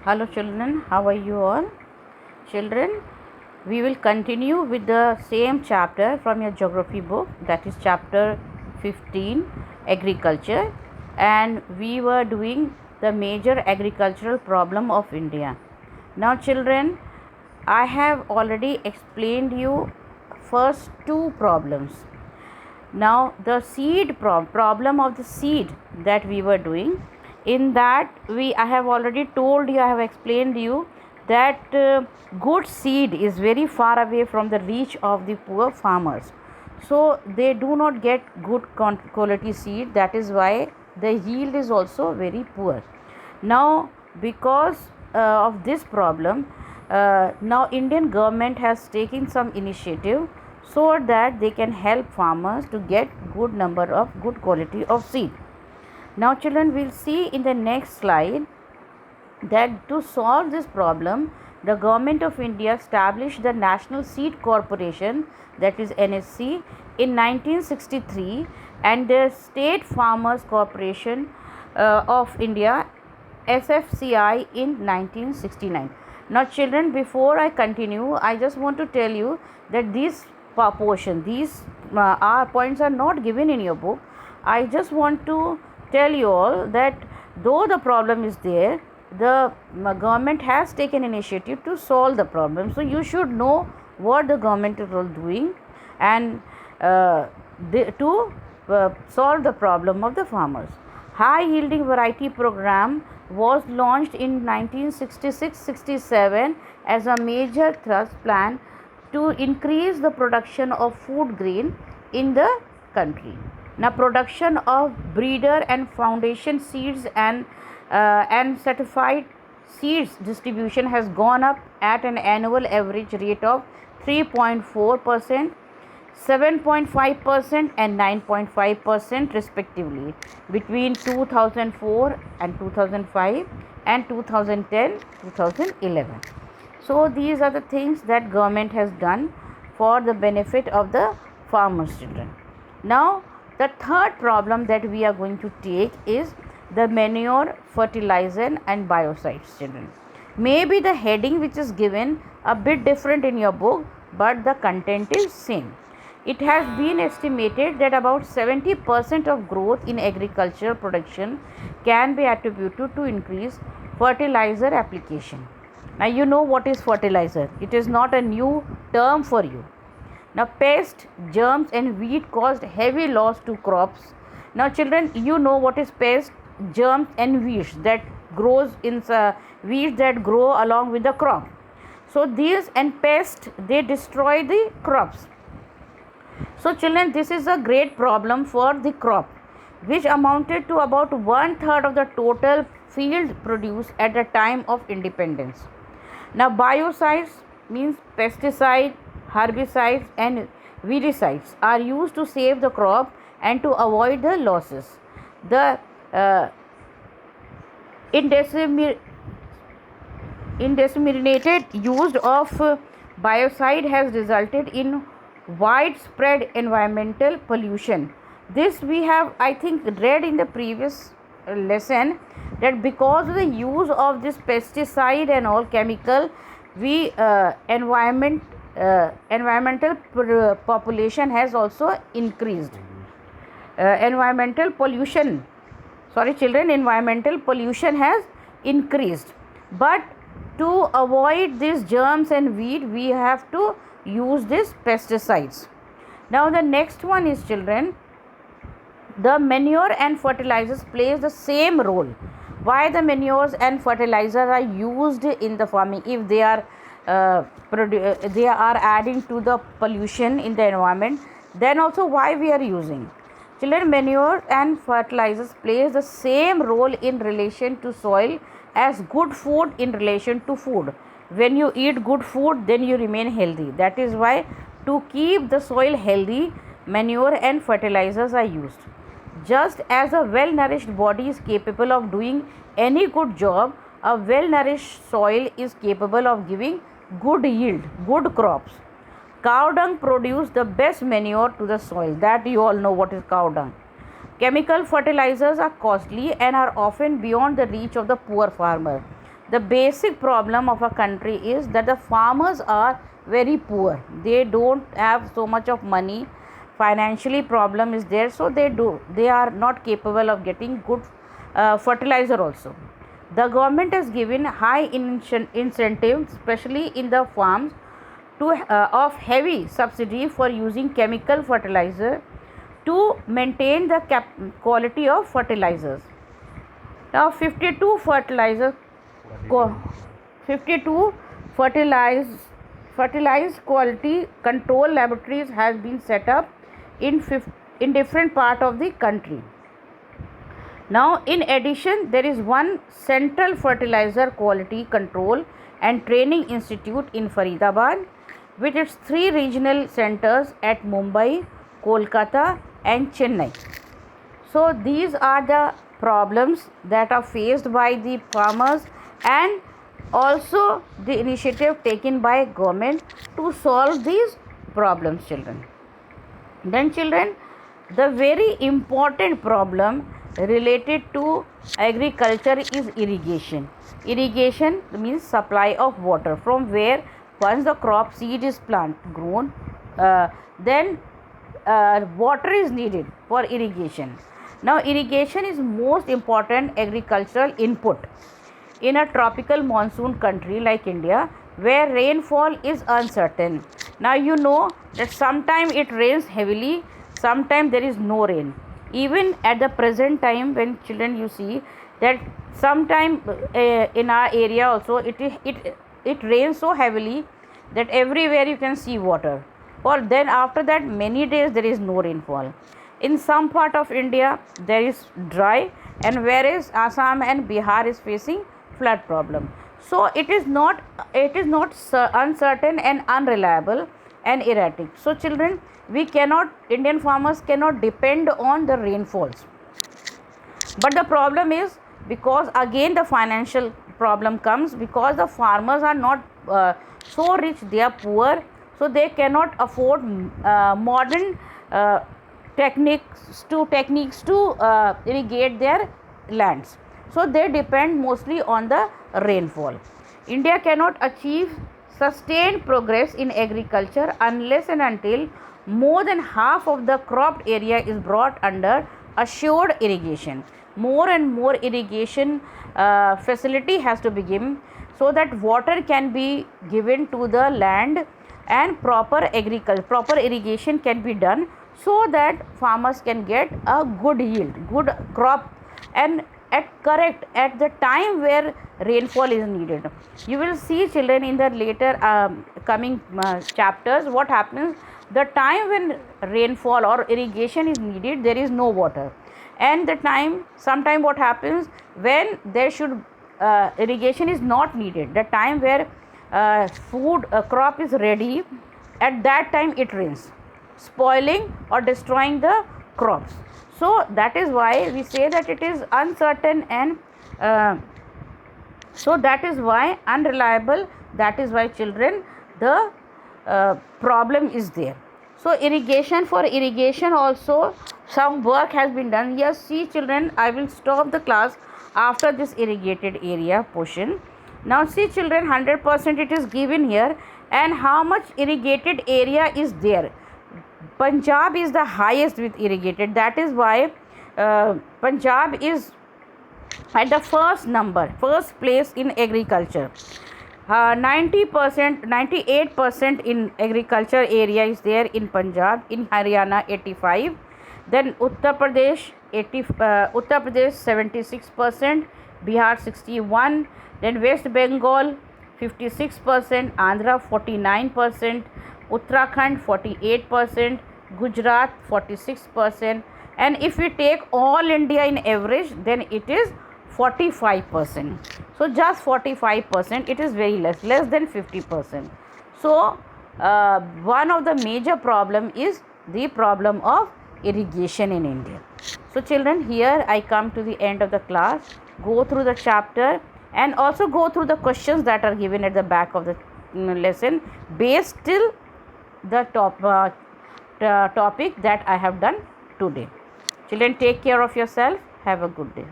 Hello children, how are you all? Children, we will continue with the same chapter from your geography book, that is chapter 15, agriculture, and we were doing the major agricultural problem of India. Now children, I have already explained you first two problems. Now the seed problem of the seed that we were doing, in that I have already told you, I have explained you that good seed is very far away from the reach of the poor farmers, so they do not get good quality seed. That is why the yield is also very poor. Now because of this problem, now Indian government has taken some initiative so that they can help farmers to get good number of good quality of seed. Now children, will see in the next slide that to solve this problem, the government of India established the National Seed Corporation, that is NSC, in 1963, and the State Farmers Corporation of India, SFCI, in 1969. Now children, before I continue, I just want to tell you that these points are not given in your book. I just want to tell you all that though the problem is there, the government has taken initiative to solve the problem. So you should know what the government is doing and to solve the problem of the farmers. High yielding variety program was launched in 1966-67 as a major thrust plan to increase the production of food grain in the country. Now production of breeder and foundation seeds and certified seeds distribution has gone up at an annual average rate of 3.4%, 7.5% and 9.5% respectively between 2004 and 2005 and 2010-2011. So these are the things that government has done for the benefit of the farmers children. Now the third problem that we are going to take is the manure, fertilizer and biocides children. Maybe the heading which is given a bit different in your book, but the content is same. It has been estimated that about 70% of growth in agricultural production can be attributed to increased fertilizer application. Now you know what is fertilizer. It is not a new term for you. Now pests, germs and weed caused heavy loss to crops. Now children, you know what is pest, germs and weeds that grows in weeds that grow along with the crop. So these and pests, they destroy the crops. So children, this is a great problem for the crop, which amounted to about 1/3 of the total field produce at the time of independence. Now biocides means pesticide, herbicides and weedicides are used to save the crop and to avoid the losses. The indiscriminated use of biocide has resulted in widespread environmental pollution. This we have, I think, read in the previous lesson, that because of the use of this pesticide and all chemical, we environmental population has also increased. Environmental pollution has increased. But to avoid these germs and weed, we have to use these pesticides. Now the next one is children, the manure and fertilizers plays the same role. Why the manures and fertilizers are used in the farming? If they are adding to the pollution in the environment, then also why we are using? Children, manure and fertilizers plays the same role in relation to soil as good food in relation to food. When you eat good food, then you remain healthy. That is why to keep the soil healthy, manure and fertilizers are used. Just as a well nourished body is capable of doing any good job, a well nourished soil is capable of giving good yield, good crops. Cow dung produces the best manure to the soil. That you all know what is cow dung. Chemical fertilizers are costly and are often beyond the reach of the poor farmer. The basic problem of a country is that the farmers are very poor. They don't have so much of money. Financially problem is there, so they are not capable of getting good fertilizer also. The government has given high incentives, especially in the farms, to of heavy subsidy for using chemical fertilizer to maintain the quality of fertilizers. Now 52 fertilized quality control laboratories has been set up in different part of the country. Now, in addition, there is one central fertilizer quality control and training institute in Faridabad, with its 3 regional centers at Mumbai, Kolkata, and Chennai. So, these are the problems that are faced by the farmers, and also the initiative taken by government to solve these problems, children. Then, children, the very important problem related to agriculture is irrigation. Irrigation means supply of water, from where once the crop seed is grown, then water is needed for irrigation. Now, irrigation is most important agricultural input in a tropical monsoon country like India, where rainfall is uncertain. Now you know that sometimes it rains heavily, sometimes there is no rain. Even at the present time, when children, you see that sometime in our area also it rains so heavily that everywhere you can see water, or then after that many days there is no rainfall. In some part of India there is dry, and whereas Assam and Bihar is facing flood problem. So it is not uncertain and unreliable and erratic. So children, Indian farmers cannot depend on the rainfalls. But the problem is, because again the financial problem comes, because the farmers are not so rich, they are poor, so they cannot afford modern techniques to irrigate their lands. So they depend mostly on the rainfall. India cannot achieve sustained progress in agriculture unless and until more than half of the cropped area is brought under assured irrigation. More and more irrigation facility has to be given, so that water can be given to the land and proper irrigation can be done, so that farmers can get a good yield, good crop, and at the time where rainfall is needed. You will see, children, in the later coming chapters what happens. The time when rainfall or irrigation is needed, there is no water, and sometime what happens when there should irrigation is not needed, the time where crop is ready, at that time it rains, spoiling or destroying the crops. So that is why we say that it is uncertain, and so that is why unreliable. That is why, children, the problem is there. So for irrigation also some work has been done. Yes, see children, I will stop the class after this irrigated area portion. Now see children, 100% it is given here, and how much irrigated area is there. Punjab is the highest with irrigated. That is why Punjab is at the first place in agriculture. 98% in agriculture area is there in Punjab. In Haryana 85, then Uttar Pradesh 76%, Bihar 61, then West Bengal 56%, Andhra 49%, Uttarakhand 48%, Gujarat 46%, and if we take all India in average, then it is 45%. So just 45%, it is very less than 50%. So one of the major problem is the problem of irrigation in India. So children, here I come to the end of the class. Go through the chapter and also go through the questions that are given at the back of the lesson based till the topic that I have done today. Children, take care of yourself. Have a good day.